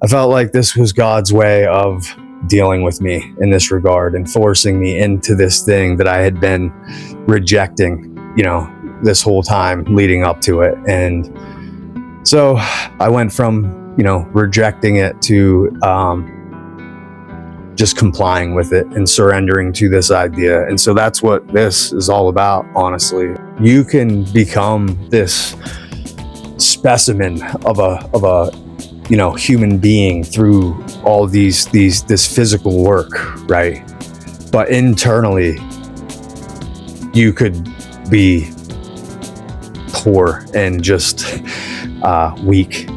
I felt like this was God's way of dealing with me in this regard and forcing me into this thing that I had been rejecting, this whole time leading up to it. And so I went from, rejecting it to just complying with it and surrendering to this idea. And so that's what this is all about, honestly. You can become this specimen of a human being through all this physical work, right? But internally, you could be poor and just weak.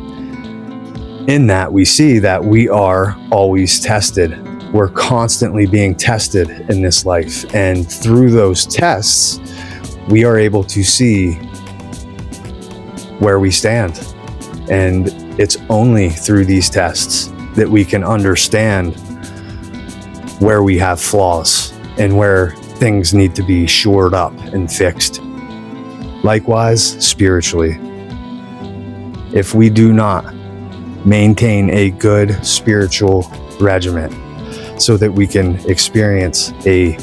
In that, we see that we are always tested. We're constantly being tested in this life. And through those tests, we are able to see where we stand. And it's only through these tests that we can understand where we have flaws and where things need to be shored up and fixed. Likewise, spiritually, if we do not maintain a good spiritual regimen so that we can experience a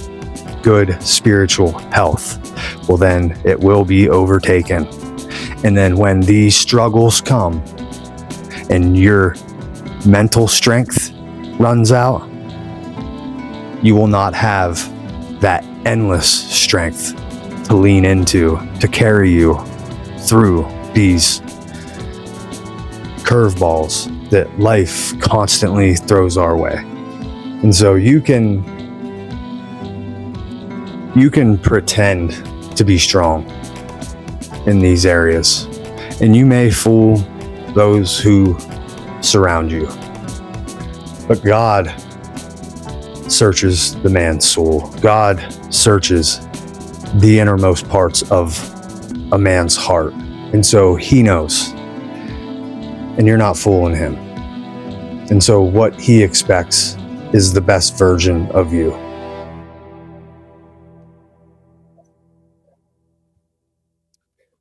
good spiritual health, well, then it will be overtaken. And then when these struggles come and your mental strength runs out, you will not have that endless strength to lean into, to carry you through these curveballs that life constantly throws our way. And so you can pretend to be strong in these areas, and you may fool those who surround you. But God searches the man's soul. God searches the innermost parts of a man's heart. And so he knows, and you're not fooling him. And so what he expects is the best version of you.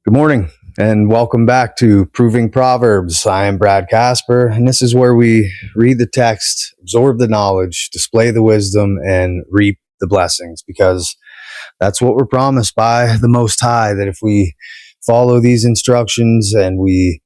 Good morning, and welcome back to Proving Proverbs. I am Brad Casper, and this is where we read the text, absorb the knowledge, display the wisdom, and reap the blessings, because that's what we're promised by the Most High, that if we follow these instructions and we,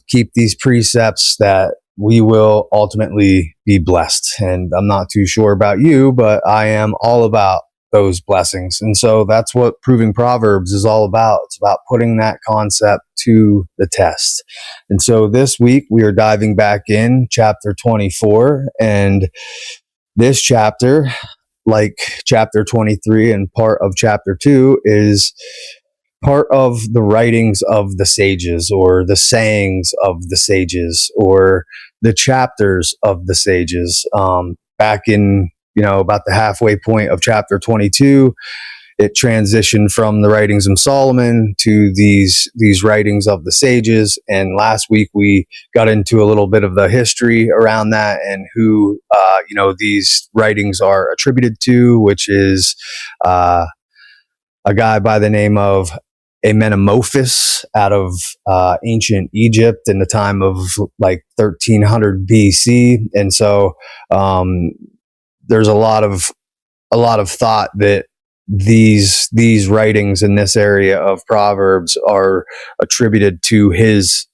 keep these precepts, that we will ultimately be blessed. And I'm not too sure about you, but I am all about those blessings. And so that's what Proving Proverbs is all about. It's about putting that concept to the test. And so this week we are diving back in chapter 24, and this chapter, like chapter 23 and part of chapter 2, is part of the writings of the sages, or the sayings of the sages, or the chapters of the sages. Back in about the halfway point of chapter 22, it transitioned from the writings of Solomon to these writings of the sages. And last week we got into a little bit of the history around that and who these writings are attributed to, which is a guy by the name of Amenemophis out of ancient Egypt in the time of like 1300 BC. And so there's a lot of thought that these writings in this area of Proverbs are attributed to his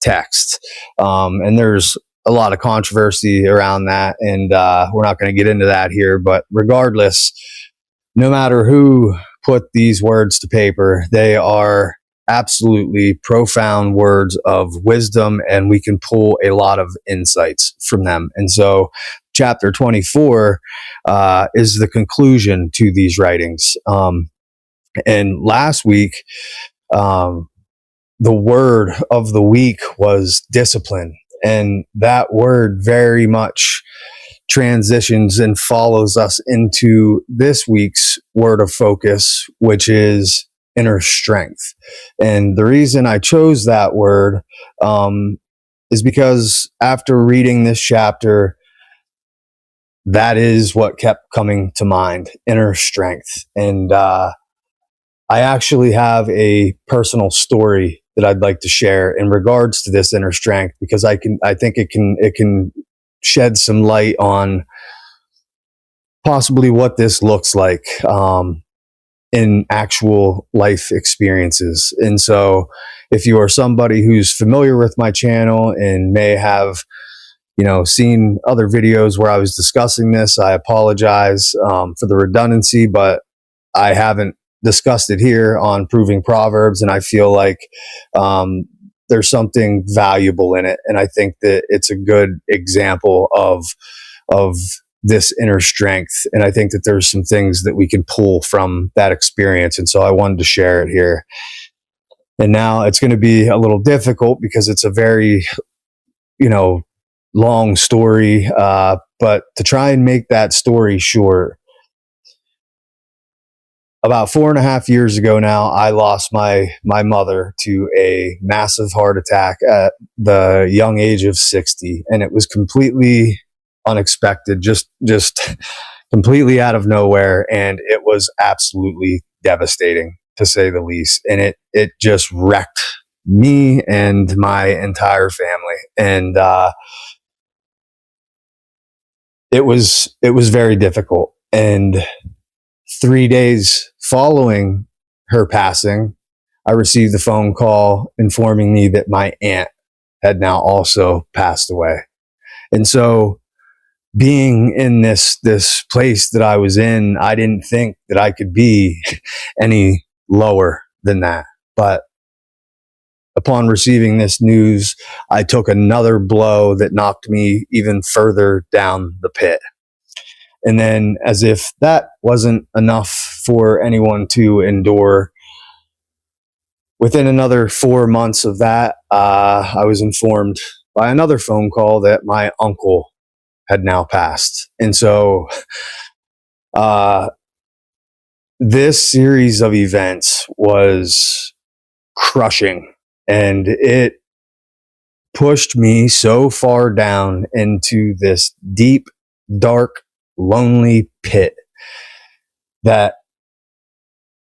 text, and there's a lot of controversy around that, and we're not going to get into that here. But regardless, no matter who put these words to paper, they are absolutely profound words of wisdom, and we can pull a lot of insights from them. And so chapter 24 is the conclusion to these writings. And last week, the word of the week was discipline. And that word very much transitions and follows us into this week's word of focus, which is inner strength. And the reason I chose that word is because after reading this chapter, that is what kept coming to mind, inner strength. And I actually have a personal story that I'd like to share in regards to this inner strength, because I think it can shed some light on possibly what this looks like in actual life experiences. And so if you are somebody who's familiar with my channel and may have, seen other videos where I was discussing this, I apologize for the redundancy, but I haven't discussed it here on Proving Proverbs, and I feel like there's something valuable in it, and I think that it's a good example of this inner strength, and I think that there's some things that we can pull from that experience, and so I wanted to share it here. And now it's going to be a little difficult because it's a very, long story, but to try and make that story short, about 4.5 years ago now, I lost my mother to a massive heart attack at the young age of 60, and it was completely unexpected, just completely out of nowhere, and it was absolutely devastating, to say the least. And it just wrecked me and my entire family, and it was very difficult. And 3 days following her passing, I received a phone call informing me that my aunt had now also passed away. And so, being in this place that I was in, I didn't think that I could be any lower than that. But upon receiving this news, I took another blow that knocked me even further down the pit. And then, as if that wasn't enough for anyone to endure, within another 4 months of that, I was informed by another phone call that my uncle had now passed. And so this series of events was crushing, and it pushed me so far down into this deep, dark, lonely pit that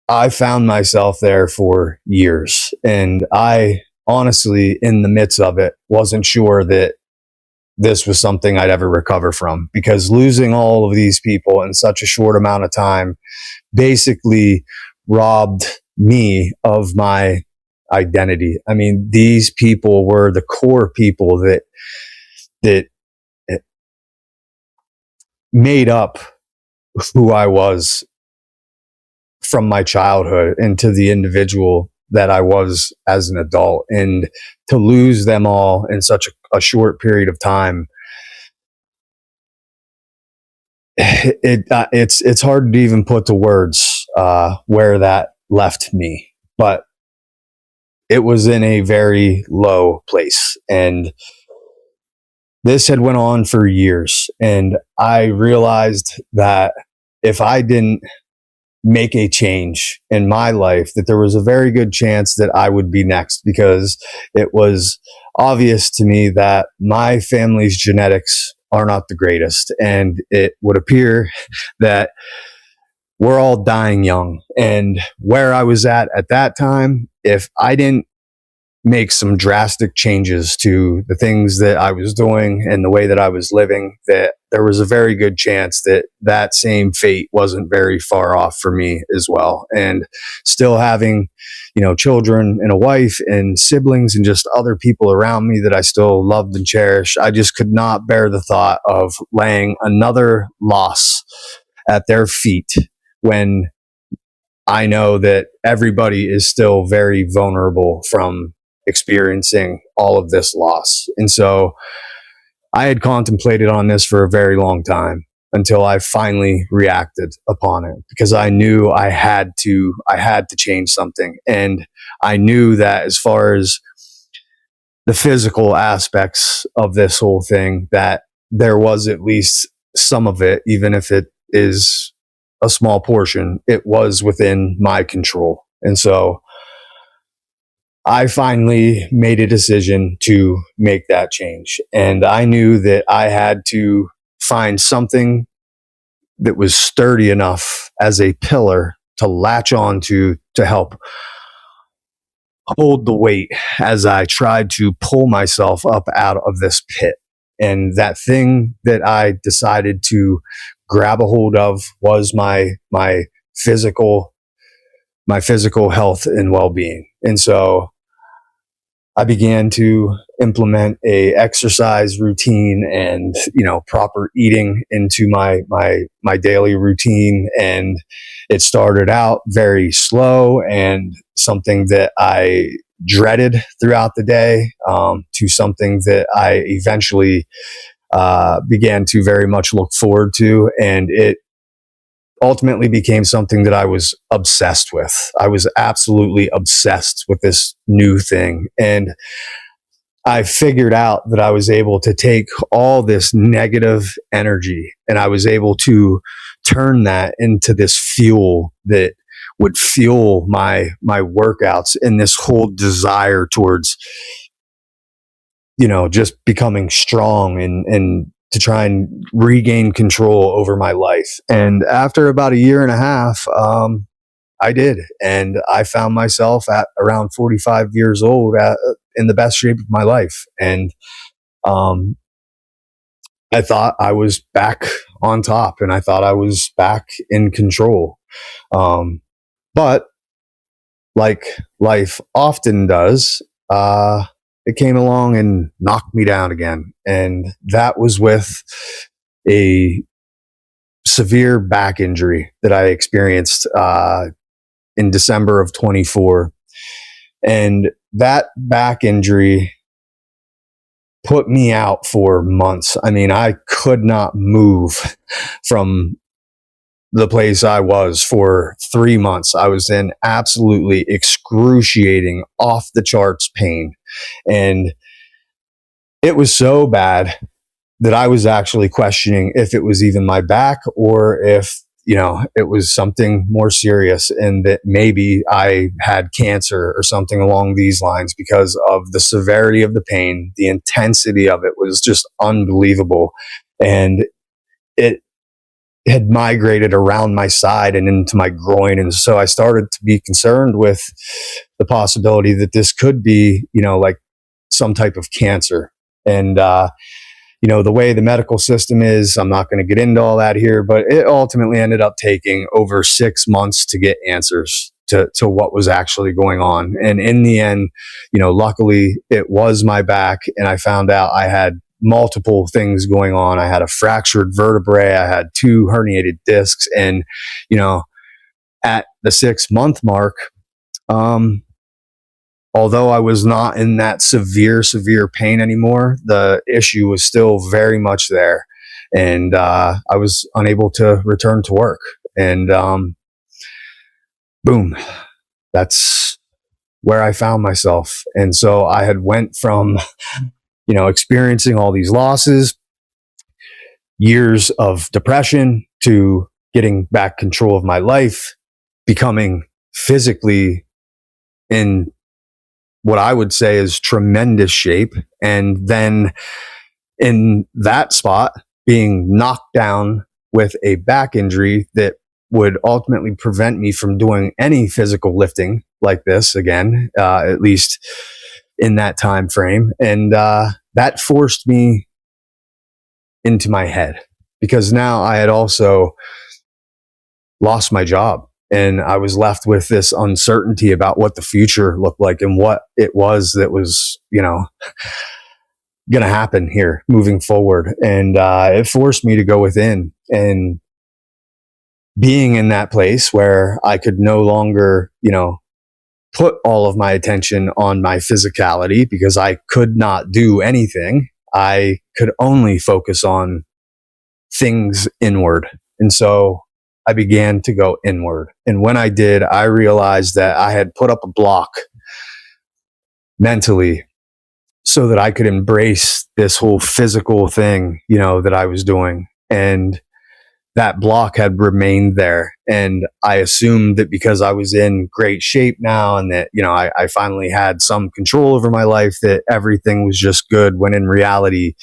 I found myself there for years. And I honestly, in the midst of it, wasn't sure that this was something I'd ever recover from, because losing all of these people in such a short amount of time basically robbed me of my identity. I mean, these people were the core people that made up who I was from my childhood into the individual that I was as an adult. And to lose them all in such a short period of time, it's hard to even put to words where that left me. But it was in a very low place, and this had went on for years. And I realized that if I didn't make a change in my life, that there was a very good chance that I would be next, because it was obvious to me that my family's genetics are not the greatest, and it would appear that we're all dying young. And where I was at that time, if I didn't make some drastic changes to the things that I was doing and the way that I was living, that there was a very good chance that that same fate wasn't very far off for me as well. And still having, children and a wife and siblings and just other people around me that I still loved and cherished, I just could not bear the thought of laying another loss at their feet when I know that everybody is still very vulnerable from experiencing all of this loss. And so I had contemplated on this for a very long time until I finally reacted upon it, because I knew I had to change something. And I knew that as far as the physical aspects of this whole thing, that there was at least some of it, even if it is a small portion, it was within my control. And so I finally made a decision to make that change. And I knew that I had to find something that was sturdy enough as a pillar to latch on to help hold the weight as I tried to pull myself up out of this pit. And that thing that I decided to grab a hold of was my physical my physical health and well-being. And so I began to implement a exercise routine and, proper eating into my daily routine. And it started out very slow and something that I dreaded throughout the day, to something that I eventually began to very much look forward to. And it ultimately became something that I was obsessed with. I was absolutely obsessed with this new thing. And I figured out that I was able to take all this negative energy and I was able to turn that into this fuel that would fuel my workouts and this whole desire towards, just becoming strong and to try and regain control over my life. And after about a year and a half, I did. And I found myself at around 45 years old in the best shape of my life. And I thought I was back on top and I thought I was back in control. But like life often does, it came along and knocked me down again. And that was with a severe back injury that I experienced in December of 24. And that back injury put me out for months. I mean, I could not move from the place I was for 3 months. I was in absolutely excruciating, off the charts pain. And it was so bad that I was actually questioning if it was even my back or if, it was something more serious and that maybe I had cancer or something along these lines because of the severity of the pain. The intensity of it was just unbelievable. And it had migrated around my side and into my groin. And so I started to be concerned with the possibility that this could be, like some type of cancer. And, the way the medical system is, I'm not going to get into all that here, but it ultimately ended up taking over 6 months to get answers to what was actually going on. And in the end, luckily it was my back and I found out I had multiple things going on. I had a fractured vertebrae. I had 2 herniated discs. And, at the 6-month mark, although I was not in that severe pain anymore, the issue was still very much there. And I was unable to return to work. And boom, that's where I found myself. And so I had went from, experiencing all these losses, years of depression, to getting back control of my life, becoming physically in what I would say is tremendous shape. And then in that spot, being knocked down with a back injury that would ultimately prevent me from doing any physical lifting like this again, at least in that time frame. And that forced me into my head because now I had also lost my job. And I was left with this uncertainty about what the future looked like and what it was that was, going to happen here moving forward. And it forced me to go within, and being in that place where I could no longer, put all of my attention on my physicality because I could not do anything. I could only focus on things inward. And so I began to go inward. And when I did, I realized that I had put up a block mentally so that I could embrace this whole physical thing, that I was doing. And that block had remained there. And I assumed that because I was in great shape now and that, I finally had some control over my life, that everything was just good, when in reality,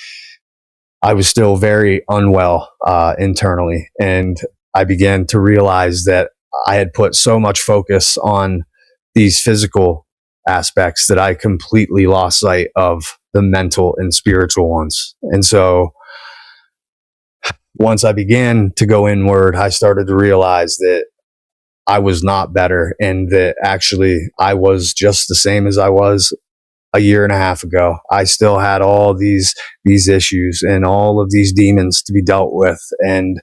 I was still very unwell internally. And I began to realize that I had put so much focus on these physical aspects that I completely lost sight of the mental and spiritual ones. And so once I began to go inward, I started to realize that I was not better, and that actually I was just the same as I was a year and a half ago. I still had all these issues and all of these demons to be dealt with, and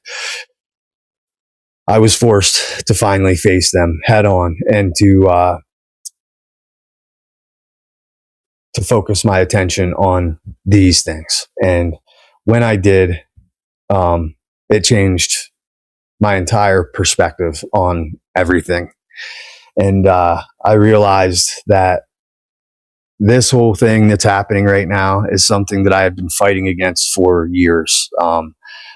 I was forced to finally face them head on and to focus my attention on these things. And when I did, it changed my entire perspective on everything. And I realized that this whole thing that's happening right now is something that I had been fighting against for years. I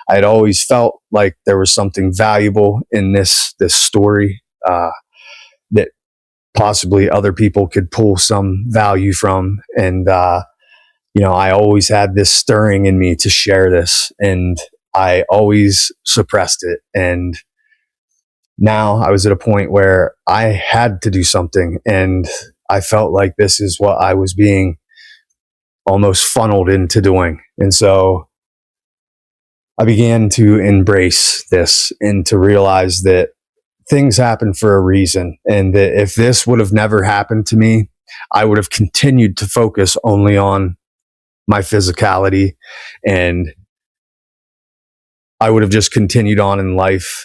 had always felt like there was something valuable in this story that possibly other people could pull some value from, and I always had this stirring in me to share this, and I always suppressed it. And now I was at a point where I had to do something, and I felt like this is what I was being almost funneled into doing. And so I began to embrace this and to realize that things happen for a reason. And that if this would have never happened to me, I would have continued to focus only on my physicality, and I would have just continued on in life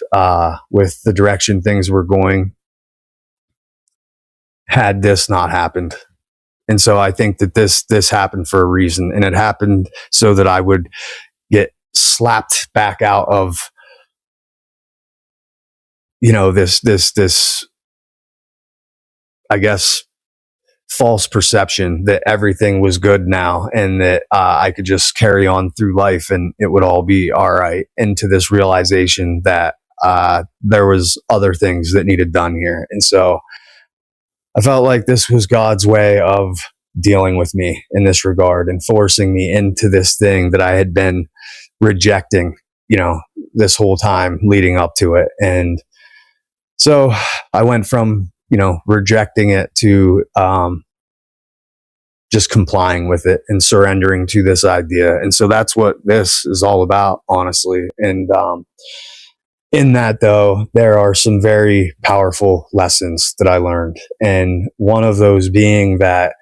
with the direction things were going had this not happened. And so I think that this happened for a reason, and it happened so that I would get slapped back out of, this, I guess, false perception that everything was good now, and that I could just carry on through life and it would all be all right, into this realization that there was other things that needed done here. And so I felt like this was God's way of dealing with me in this regard and forcing me into this thing that I had been rejecting, this whole time leading up to it. And so I went from, rejecting it to just complying with it and surrendering to this idea. And so that's what this is all about, honestly. And in that, though, there are some very powerful lessons that I learned. And one of those being that,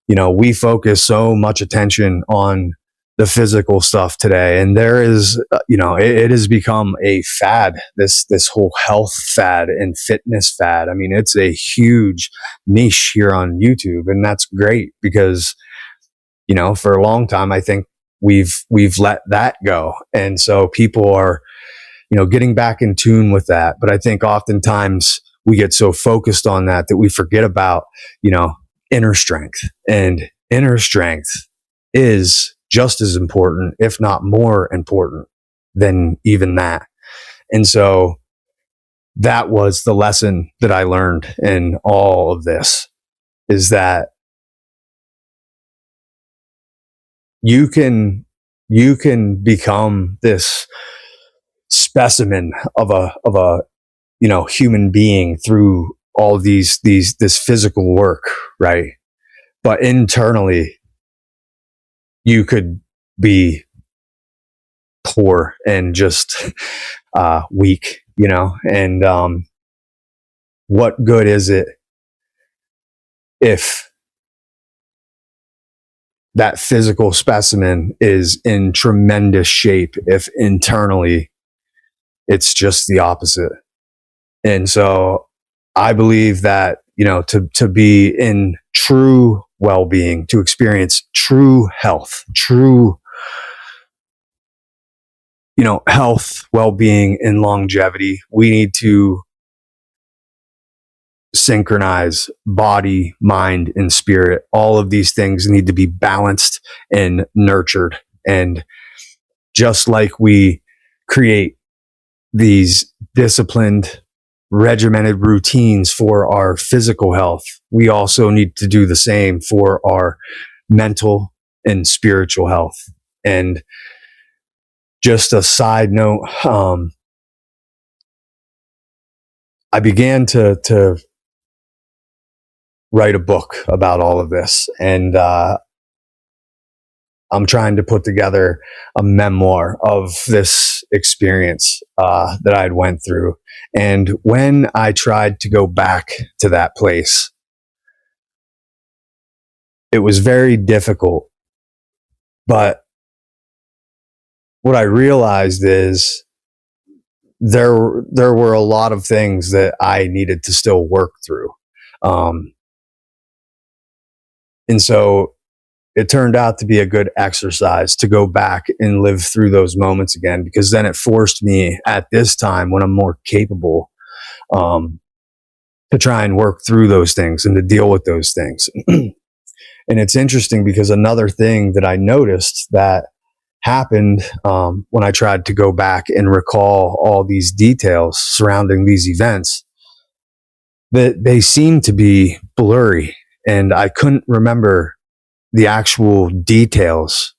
we focus so much attention on the physical stuff today. And there is, it has become a fad, this whole health fad and fitness fad. I mean, it's a huge niche here on YouTube, and that's great because, for a long time, I think we've let that go. And so people are, getting back in tune with that. But I think oftentimes we get so focused on that we forget about, inner strength. And inner strength is just as important, if not more important than even that. And so that was the lesson that I learned in all of this, is that you can become this specimen of a human being through all of this physical work, right? But internally, you could be poor and just weak, and what good is it if that physical specimen is in tremendous shape if internally it's just the opposite? And so I believe that, to be in true well-being, to experience true health, health, well-being, and longevity, we need to synchronize body, mind, and spirit. All of these things need to be balanced and nurtured. And just like we create these disciplined, regimented routines for our physical health, we also need to do the same for our mental and spiritual health. And just a side note, I began to write a book about all of this. And I'm trying to put together a memoir of this experience that I had went through. And when I tried to go back to that place, it was very difficult. But what I realized is there were a lot of things that I needed to still work through. And so it turned out to be a good exercise to go back and live through those moments again, because then it forced me at this time when I'm more capable to try and work through those things and to deal with those things. And it's interesting because another thing that I noticed that happened when I tried to go back and recall all these details surrounding these events, that they seemed to be blurry, and I couldn't remember the actual details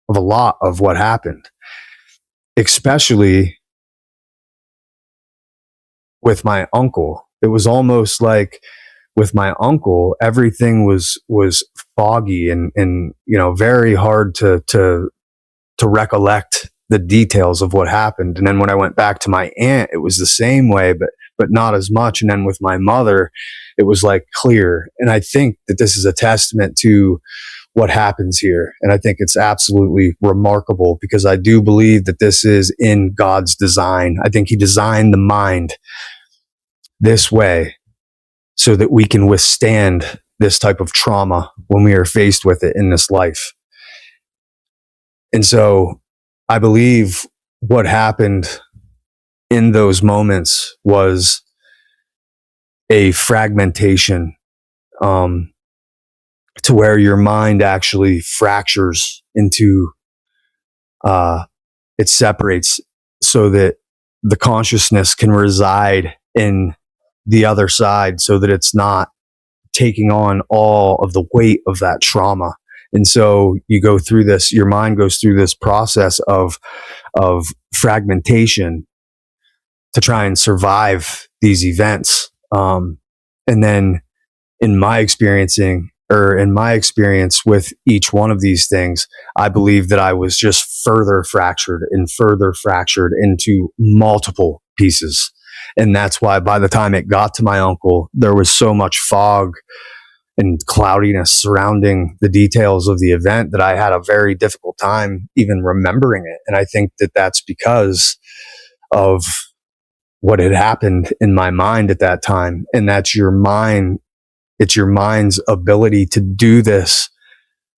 of a lot of what happened, especially with my uncle. It was almost like with my uncle, everything was foggy and very hard to recollect the details of what happened. And then when I went back to my aunt, it was the same way, but not as much. And then with my mother, it was like clear. And I think that this is a testament to what happens here. And I think it's absolutely remarkable, because I do believe that this is in God's design. I think he designed the mind this way so that we can withstand this type of trauma when we are faced with it in this life. And so I believe what happened in those moments was a fragmentation, to where your mind actually fractures into, it separates so that the consciousness can reside in the other side, so that it's not taking on all of the weight of that trauma. And so you go through this, your mind goes through this process of fragmentation to try and survive these events. And then in my experience with each one of these things, I believe that I was just further fractured into multiple pieces. And that's why by the time it got to my uncle, there was so much fog and cloudiness surrounding the details of the event that I had a very difficult time even remembering it. And I think that that's because of what had happened in my mind at that time. And that's your mind. It's your mind's ability to do this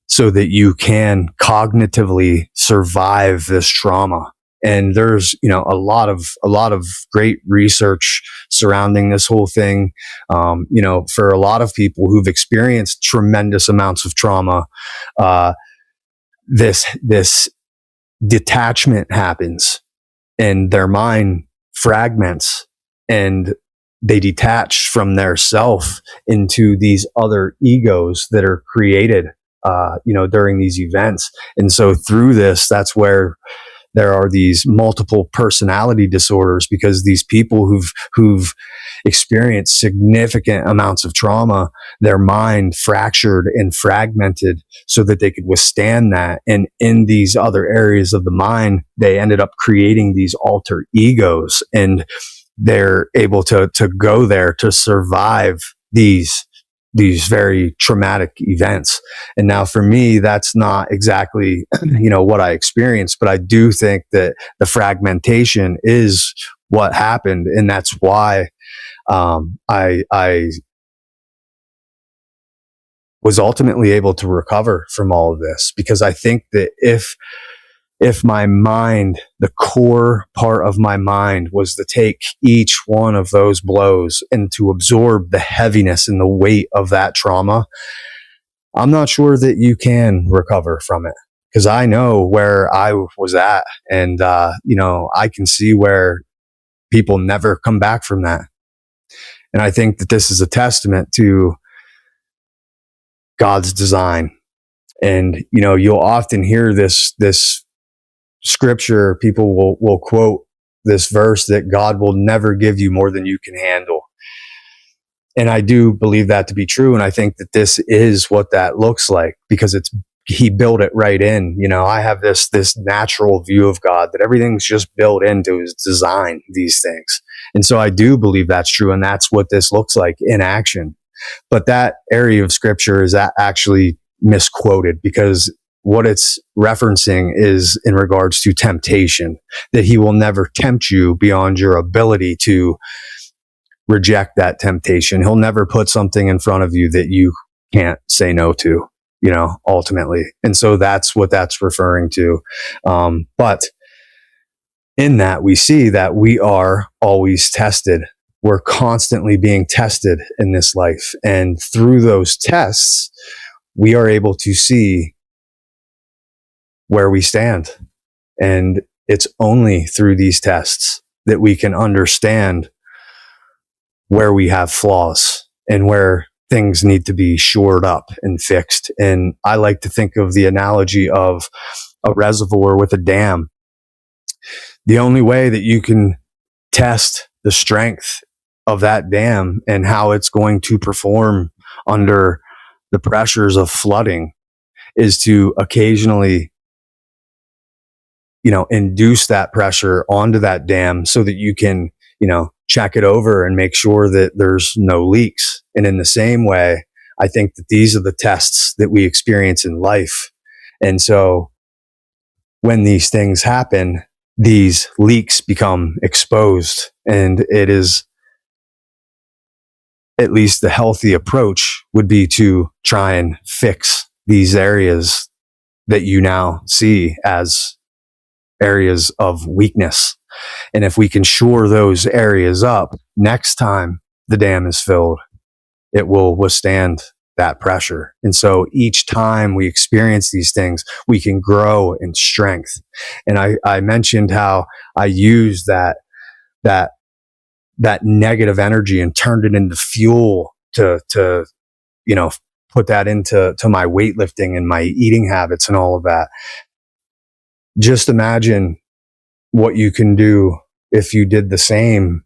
so that you can cognitively survive this trauma. And there's, a lot of great research surrounding this whole thing. For a lot of people who've experienced tremendous amounts of trauma, this detachment happens and their mind fragments and they detach from their self into these other egos that are created, during these events. And so through this, that's where there are these multiple personality disorders, because these people who've experienced significant amounts of trauma, their mind fractured and fragmented so that they could withstand that. And in these other areas of the mind, they ended up creating these alter egos, and they're able to go there to survive these very traumatic events. And now for me, that's not exactly, what I experienced, but I do think that the fragmentation is what happened. And that's why, I was ultimately able to recover from all of this, because I think that if my mind, the core part of my mind, was to take each one of those blows and to absorb the heaviness and the weight of that trauma, I'm not sure that you can recover from it, because I know where I was at. And, I can see where people never come back from that. And I think that this is a testament to God's design. And, you'll often hear this scripture, people will quote this verse that God will never give you more than you can handle. And I do believe that to be true. And I think that this is what that looks like, because he built it right in. I have this natural view of God, that everything's just built into his design, these things. And so I do believe that's true. And that's what this looks like in action. But that area of scripture is actually misquoted, because what it's referencing is in regards to temptation, that he will never tempt you beyond your ability to reject that temptation. He'll never put something in front of you that you can't say no to, ultimately. And so that's what that's referring to. But in that, we see that we are always tested. We're constantly being tested in this life. And through those tests, we are able to see where we stand. And it's only through these tests that we can understand where we have flaws and where things need to be shored up and fixed. And I like to think of the analogy of a reservoir with a dam. The only way that you can test the strength of that dam and how it's going to perform under the pressures of flooding is to occasionally, induce that pressure onto that dam so that you can, check it over and make sure that there's no leaks. And in the same way, I think that these are the tests that we experience in life. And so when these things happen, these leaks become exposed, and it is, at least the healthy approach would be to try and fix these areas that you now see as areas of weakness. And if we can shore those areas up, next time the dam is filled, it will withstand that pressure. And so each time we experience these things, we can grow in strength. And I mentioned how I used that negative energy and turned it into fuel to put that into my weightlifting and my eating habits and all of that. Just imagine what you can do if you did the same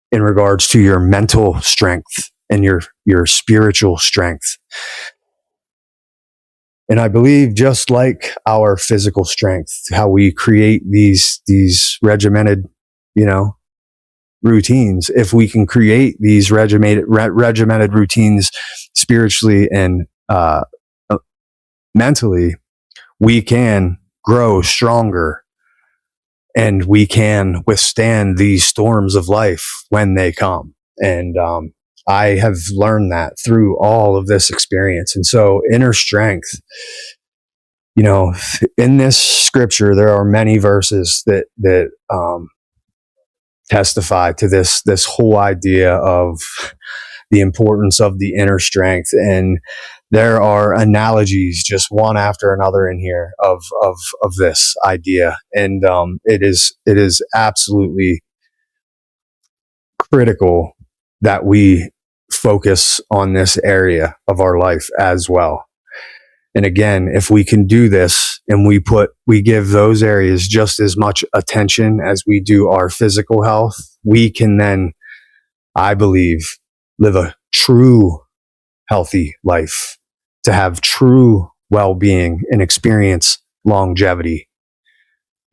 in regards to your mental strength and your spiritual strength. And I believe, just like our physical strength, how we create these regimented, routines, if we can create these regimented routines spiritually and mentally, we can grow stronger. And we can withstand these storms of life when they come. And I have learned that through all of this experience. And so inner strength, in this scripture, there are many verses that testify to this whole idea of the importance of the inner strength. And there are analogies just one after another in here of this idea. And it is absolutely critical that we focus on this area of our life as well. And again, if we can do this and we give those areas just as much attention as we do our physical health, we can then, I believe, live a true healthy life, to have true well-being and experience longevity.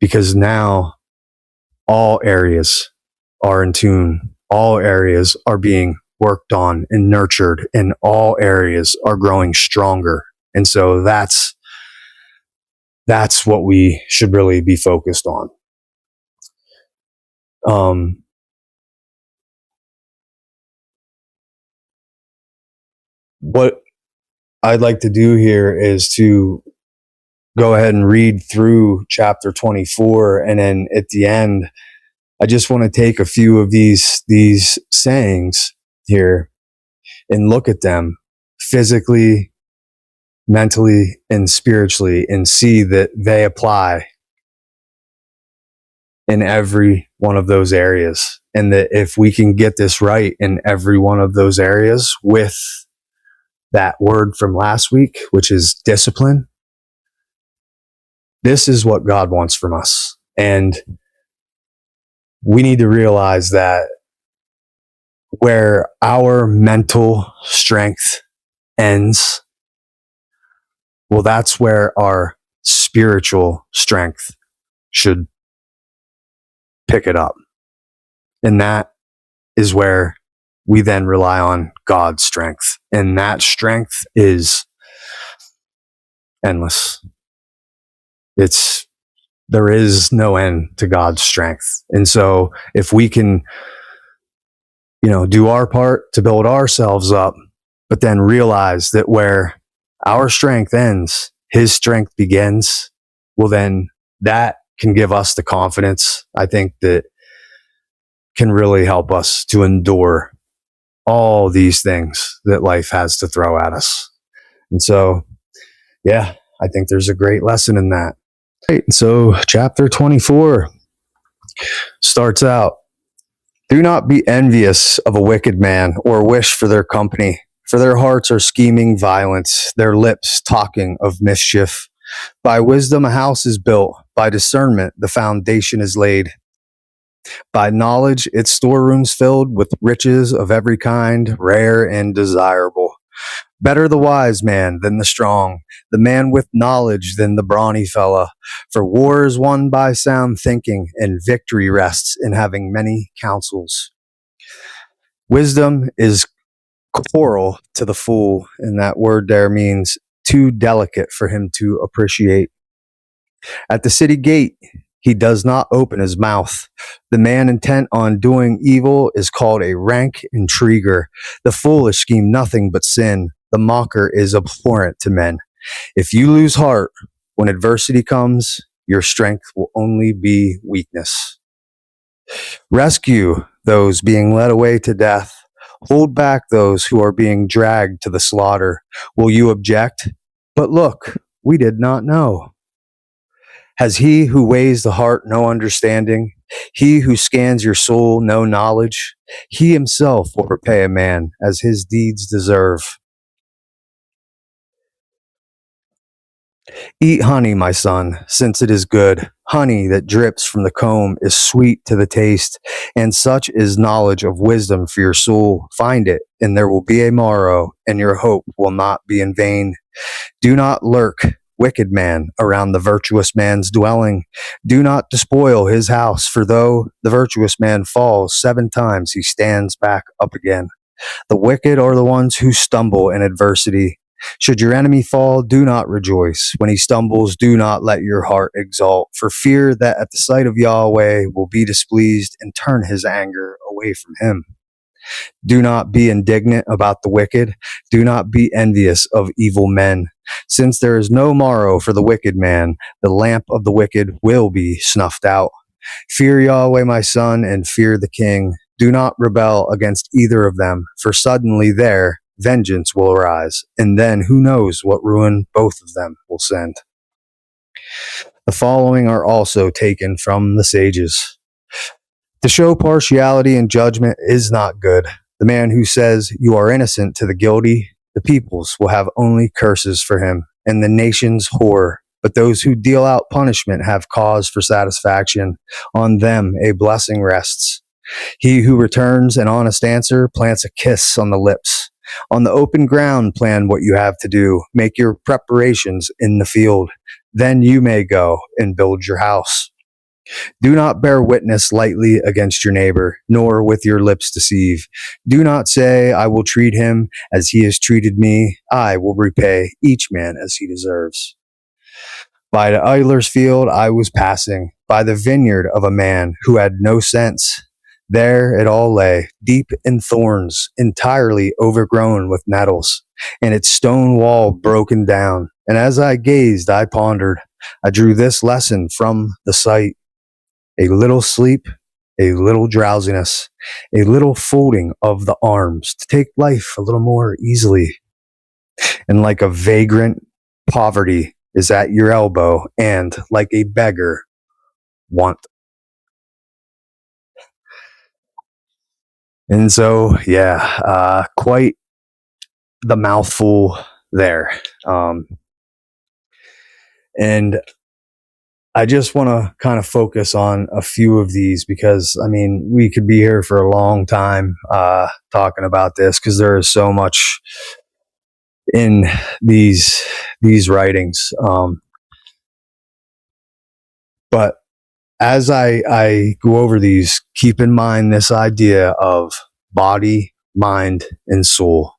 Because now all areas are in tune, all areas are being worked on and nurtured, and all areas are growing stronger. And so that's what we should really be focused on. What I'd like to do here is to go ahead and read through chapter 24. And then at the end, I just want to take a few of these sayings here and look at them physically, mentally, and spiritually, and see that they apply in every one of those areas. And that if we can get this right in every one of those areas with that word from last week, which is discipline, this is what God wants from us. And we need to realize that where our mental strength ends, well, that's where our spiritual strength should pick it up. And that is where we then rely on God's strength. And that strength is endless. There is no end to God's strength. And so if we can, do our part to build ourselves up, but then realize that where our strength ends, his strength begins, well, then that can give us the confidence, I think, that can really help us to endure all these things that life has to throw at us. And so, yeah, I think there's a great lesson in that. Right. So chapter 24 starts out, do not be envious of a wicked man or wish for their company, for their hearts are scheming violence, their lips talking of mischief. By wisdom a house is built, by discernment the foundation is laid. By knowledge its storerooms filled with riches of every kind, rare and desirable. Better the wise man than the strong, the man with knowledge than the brawny fella. For war is won by sound thinking, and victory rests in having many counsels. Wisdom is corporal to the fool, and that word there means too delicate for him to appreciate. At the city gate, he does not open his mouth. The man intent on doing evil is called a rank intriguer. The foolish scheme nothing but sin. The mocker is abhorrent to men. If you lose heart when adversity comes, your strength will only be weakness. Rescue those being led away to death. Hold back those who are being dragged to the slaughter. Will you object? But look, we did not know. Has he who weighs the heart no understanding? He who scans your soul no knowledge? He himself will repay a man as his deeds deserve. Eat honey, my son, since it is good. Honey that drips from the comb is sweet to the taste, and such is knowledge of wisdom for your soul. Find it, and there will be a morrow, and your hope will not be in vain. Do not lurk, wicked man, around the virtuous man's dwelling. Do not despoil his house, for though the virtuous man falls 7 times, he stands back up again. The wicked are the ones who stumble in adversity. Should your enemy fall, do not rejoice. When he stumbles, do not let your heart exult, for fear that at the sight of Yahweh will be displeased and turn his anger away from him. Do not be indignant about the wicked. Do not be envious of evil men. Since there is no morrow for the wicked man, the lamp of the wicked will be snuffed out. Fear Yahweh, my son, and fear the king. Do not rebel against either of them, for suddenly there vengeance will arise, and then who knows what ruin both of them will send. The following are also taken from the sages. To show partiality in judgment is not good. The man who says you are innocent to the guilty, the peoples will have only curses for him, and the nations horror. But those who deal out punishment have cause for satisfaction. On them a blessing rests. He who returns an honest answer plants a kiss on the lips. On the open ground plan what you have to do. Make your preparations in the field. Then you may go and build your house. Do not bear witness lightly against your neighbor, nor with your lips deceive. Do not say, I will treat him as he has treated me. I will repay each man as he deserves. By the idler's field I was passing, by the vineyard of a man who had no sense. There it all lay, deep in thorns, entirely overgrown with nettles, and its stone wall broken down. And as I gazed, I pondered. I drew this lesson from the sight. A little sleep, a little drowsiness, a little folding of the arms to take life a little more easily. And like a vagrant, poverty is at your elbow, and like a beggar, want. And so, quite the mouthful there. And I just want to kind of focus on a few of these because, I mean, we could be here for a long time talking about this because there is so much in these writings. But as I go over these, keep in mind this idea of body, mind, and soul,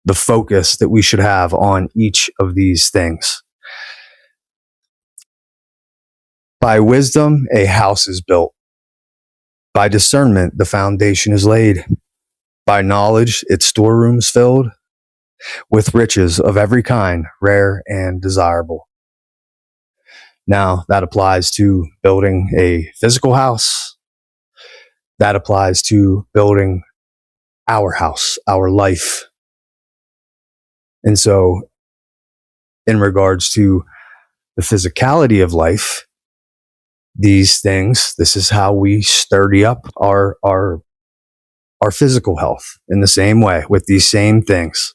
the focus that we should have on each of these things. By wisdom, a house is built. By discernment, the foundation is laid. By knowledge, its storerooms filled with riches of every kind, rare and desirable. Now, that applies to building a physical house. That applies to building our house, our life. And so, in regards to the physicality of life, these things, this is how we sturdy up our physical health in the same way with these same things.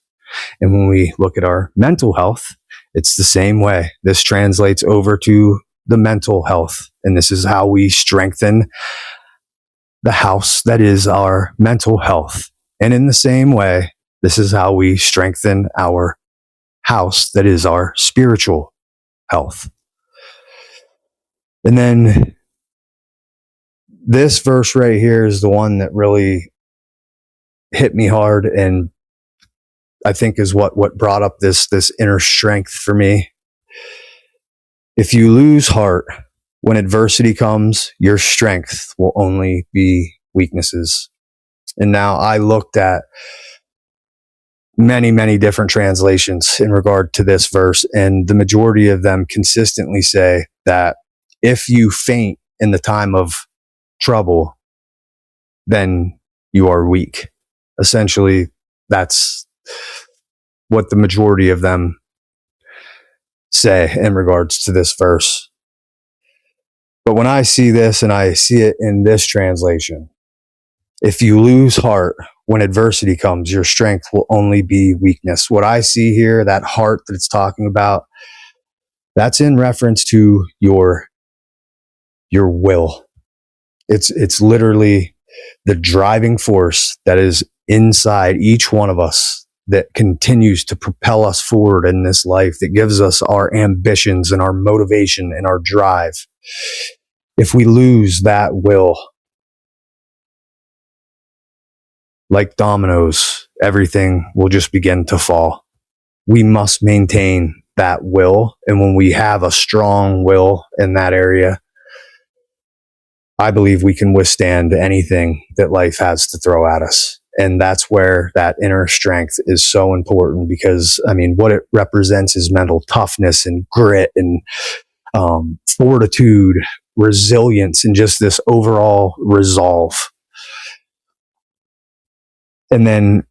And when we look at our mental health, it's the same way. This translates over to the mental health. And this is how we strengthen the house that is our mental health. And in the same way, this is how we strengthen our house that is our spiritual health. And then this verse right here is the one that really hit me hard, and I think is what brought up this inner strength for me. If you lose heart when adversity comes, your strength will only be weaknesses. And now I looked at many different translations in regard to this verse, and the majority of them consistently say that if you faint in the time of trouble, then you are weak. Essentially, that's what the majority of them say in regards to this verse. But when I see this and I see it in this translation, if you lose heart when adversity comes, your strength will only be weakness. What I see here, that heart that it's talking about, that's in reference to your will. It's literally the driving force that is inside each one of us that continues to propel us forward in this life, that gives us our ambitions and our motivation and our drive. If we lose that will, like dominoes, everything will just begin to fall. We must maintain that will. And when we have a strong will in that area, I believe we can withstand anything that life has to throw at us. And that's where that inner strength is so important, because, I mean, what it represents is mental toughness and grit and fortitude, resilience, and just this overall resolve. And then,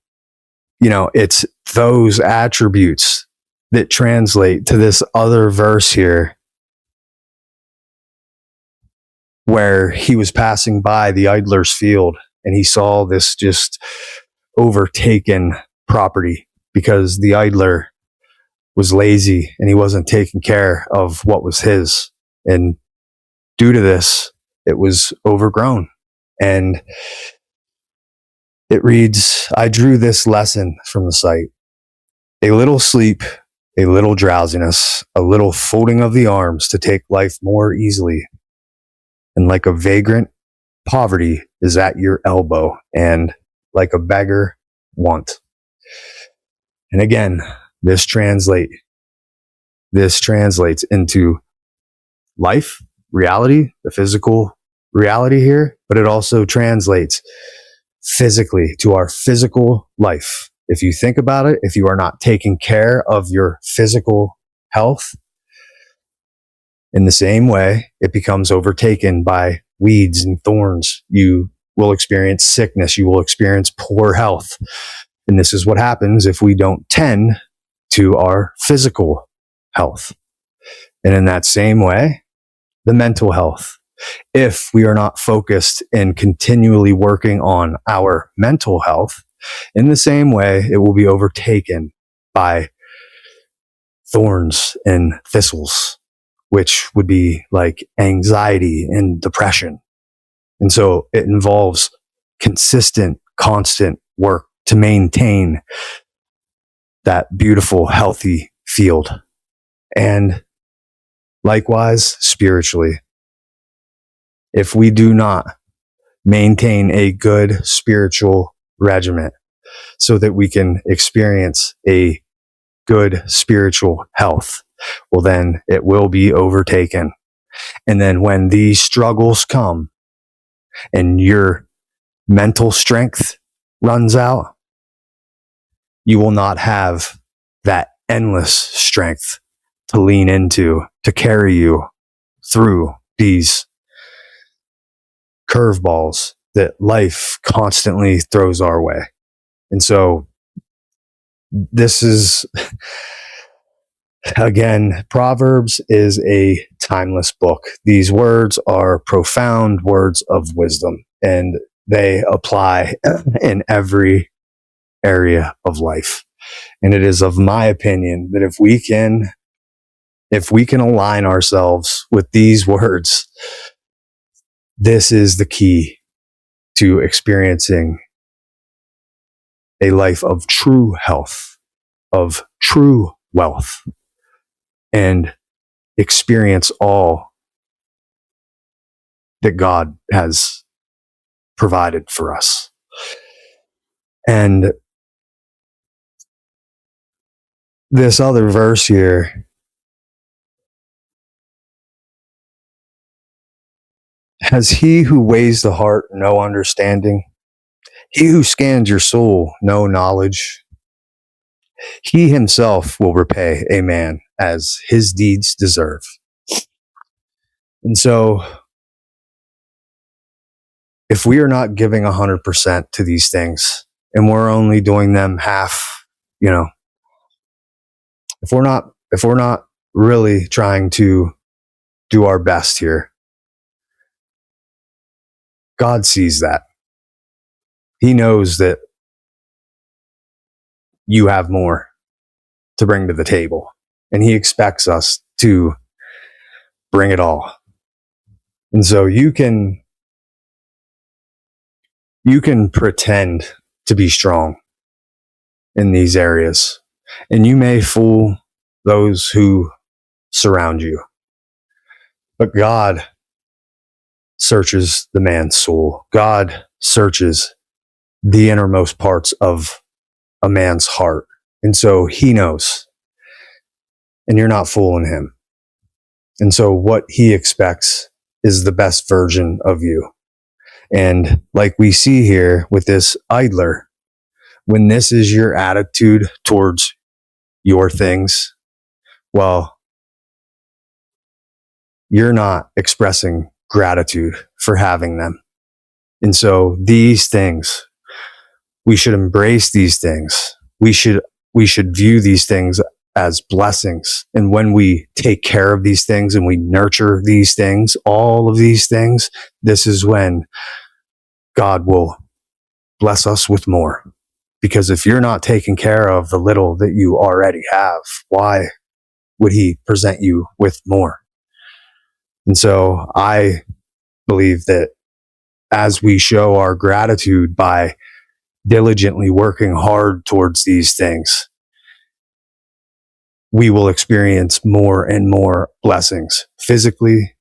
it's those attributes that translate to this other verse here, where he was passing by the idler's field and he saw this just overtaken property because the idler was lazy and he wasn't taking care of what was his. And due to this, it was overgrown. And it reads, I drew this lesson from the sight. A little sleep, a little drowsiness, a little folding of the arms to take life more easily. And like a vagrant, poverty is at your elbow, and like a beggar, want. And again, this translates into life, reality, the physical reality here, but it also translates physically to our physical life. If you think about it, if you are not taking care of your physical health, in the same way, it becomes overtaken by weeds and thorns. You will experience sickness. You will experience poor health. And this is what happens if we don't tend to our physical health. And in that same way, the mental health. If we are not focused and continually working on our mental health, in the same way, it will be overtaken by thorns and thistles, which would be like anxiety and depression. And so it involves consistent, constant work to maintain that beautiful, healthy field. And likewise, spiritually, if we do not maintain a good spiritual regimen so that we can experience a good spiritual health, well, then it will be overtaken. And then when these struggles come and your mental strength runs out, you will not have that endless strength to lean into, to carry you through these curveballs that life constantly throws our way. And so this is, again, Proverbs is a timeless book. These words are profound words of wisdom, and they apply in every area of life. And it is of my opinion that if we can align ourselves with these words, this is the key to experiencing a life of true health, of true wealth, and experience all that God has provided for us. And this other verse here has he who weighs the heart no understanding, he who scans your soul no knowledge. He himself will repay a man as his deeds deserve. And so if we are not giving 100% to these things and we're only doing them half, if we're not really trying to do our best here, God sees that. He knows that you have more to bring to the table, and he expects us to bring it all. And so you can pretend to be strong in these areas, and you may fool those who surround you. But God searches the man's soul. God searches the innermost parts of a man's heart. And so he knows, and you're not fooling him. And so what he expects is the best version of you. And like we see here with this idler, when this is your attitude towards your things, well, you're not expressing gratitude for having them. And so these things, we should embrace these things. We should view these things as blessings. And when we take care of these things and we nurture these things, all of these things, this is when God will bless us with more. Because if you're not taking care of the little that you already have, why would he present you with more? And so I believe that as we show our gratitude by diligently working hard towards these things, we will experience more and more blessings physically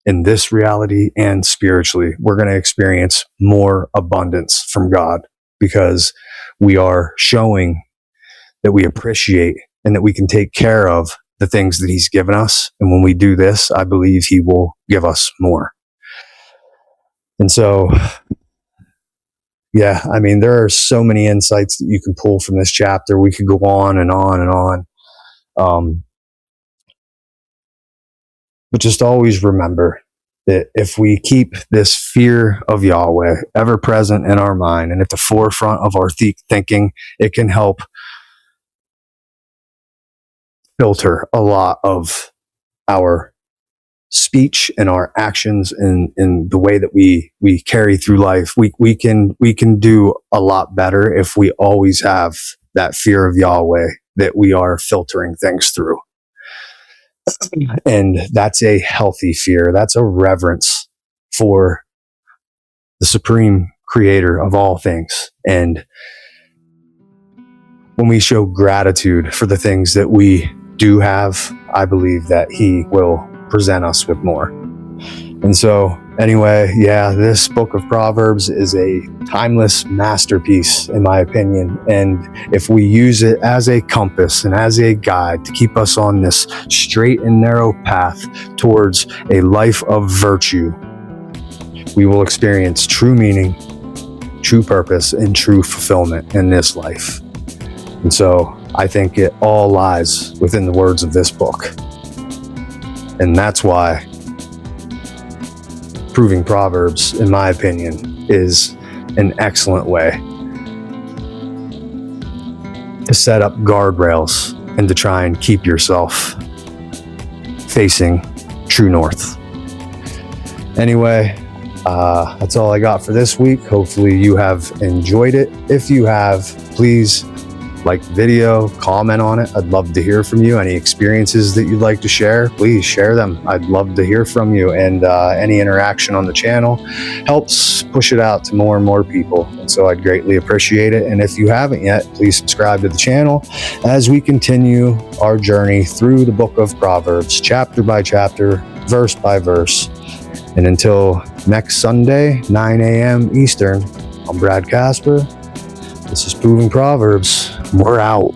in this reality and spiritually. We're going to experience more abundance from God because we are showing that we appreciate and that we can take care of the things that he's given us. And when we do this, I believe he will give us more. And so, yeah, I mean, there are so many insights that you can pull from this chapter. We could go on and on and on. But just always remember that if we keep this fear of Yahweh ever present in our mind and at the forefront of our thinking, it can help filter a lot of our speech and our actions and the way that we carry through life. We can do a lot better if we always have that fear of Yahweh that we are filtering things through. And that's a healthy fear. That's a reverence for the supreme creator of all things. And when we show gratitude for the things that we do have, I believe that he will present us with more. And so anyway, this book of Proverbs is a timeless masterpiece, in my opinion. And if we use it as a compass and as a guide to keep us on this straight and narrow path towards a life of virtue, we will experience true meaning, true purpose, and true fulfillment in this life. And so I think it all lies within the words of this book. And that's why Proving Proverbs, in my opinion, is an excellent way to set up guardrails and to try and keep yourself facing true north. Anyway, that's all I got for this week. Hopefully you have enjoyed it. If you have, please like the video, comment on it. I'd love to hear from you. Any experiences that you'd like to share, please share them. I'd love to hear from you. And any interaction on the channel helps push it out to more and more people. And so I'd greatly appreciate it. And if you haven't yet, please subscribe to the channel as we continue our journey through the book of Proverbs, chapter by chapter, verse by verse. And until next Sunday, 9 a.m. Eastern, I'm Brad Casper. This is Proving Proverbs. We're out.